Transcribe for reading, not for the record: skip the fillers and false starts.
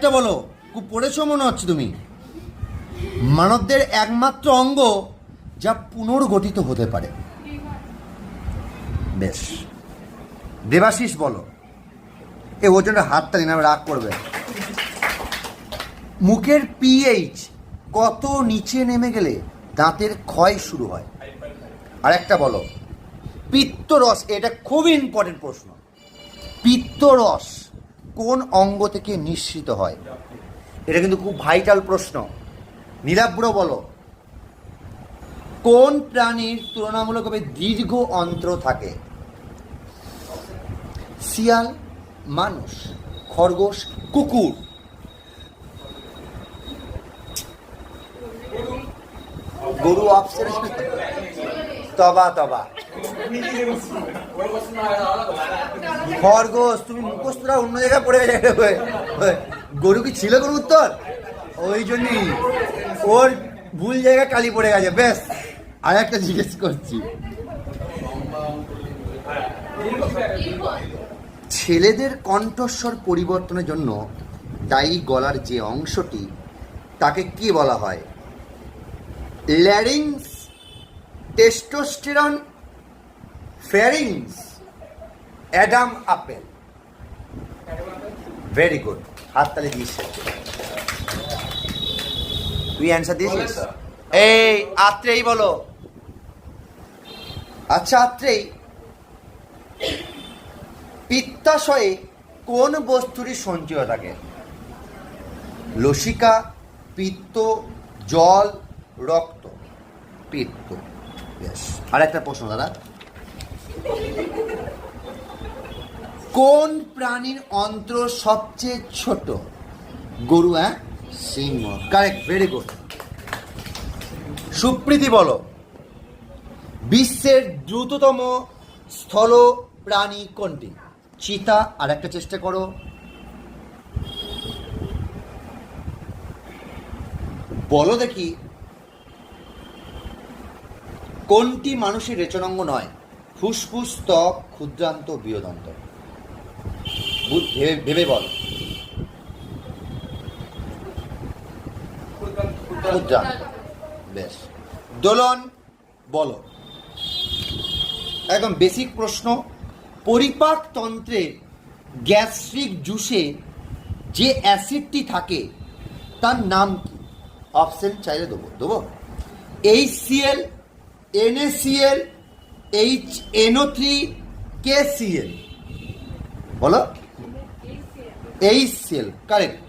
আরেকটা বলো, খুব পড়েছো মনে হচ্ছে তুমি। মানবদের একমাত্র অঙ্গ যা পুনর্গঠিত হতে পারে। বেশ, দেবাশিস বলো। ওর জন্য হাতটা দিন, রাগ করবে। মুখের পিএইচ কত নিচে নেমে গেলে দাঁতের ক্ষয় শুরু হয়? আরেকটা বলো। পিত্তরস, এটা খুবই ইম্পর্টেন্ট প্রশ্ন। পিত্তরস কোন অঙ্গ থেকে নিঃসৃত হয়? এটা কিন্তু খুব ভাইটাল প্রশ্ন। নীলাব্র বলো। কোন প্রাণীর তুলনামূলকভাবে দীর্ঘ অন্ত্র থাকে? শিয়াল, মানুষ, খরগোশ, কুকুর। গরু অপশন। তবা তবা। খরগোশ, তুমি মুখস্থরা অন্য জায়গায় পড়ে গেছে। গরু কি ছিল কোন উত্তর? ওই জন্যই ওর ভুল জায়গায় কালি পড়ে গেছে। বেশ, আর একটা জিজ্ঞেস করছি। ছেলেদের কণ্ঠস্বর পরিবর্তনের জন্য দায়ী গলার যে অংশটি, তাকে কি বলা হয়? Larynx, testosterone, ফ্যারিংস, Adam apple. Very good, হাততালি দিয়েছে। তুই অ্যান্সার দিয়েছিস? এই আত্রেই বলো। আচ্ছা আত্রেই, পিত্তাশয়ে কোন বস্তুরই সঞ্চয় থাকে? লসিকা, পিত্ত, জল, রক্ত। পিত্ত। বেশ, আর একটা প্রশ্ন দাদা। কোন প্রাণীর অন্ত্র সবচেয়ে ছোট? গরু। সিংহ। Correct, very good. সুপ্রীতি বলো। বিশ্বের দ্রুততম স্থল প্রাণী কোনটি? চিতা। আর একটা চেষ্টা করো। বলো দেখি, কোনটি মানুষের রেচনাঙ্গ নয়? ফুসফুস, ত্বক, ক্ষুদ্রান্ত, বৃহদন্ত। ভেবে বল। ক্ষুদ্রান্ত। বেশ। দোলন বলো। একদম বেসিক প্রশ্ন। পরিপাক তন্ত্রে গ্যাস্ট্রিক জুসে যে অ্যাসিডটি থাকে তার নাম কি? অপশন চাইলে দেবো। HCl, NaCl, NO3, KCl। বলো। HCl, correct.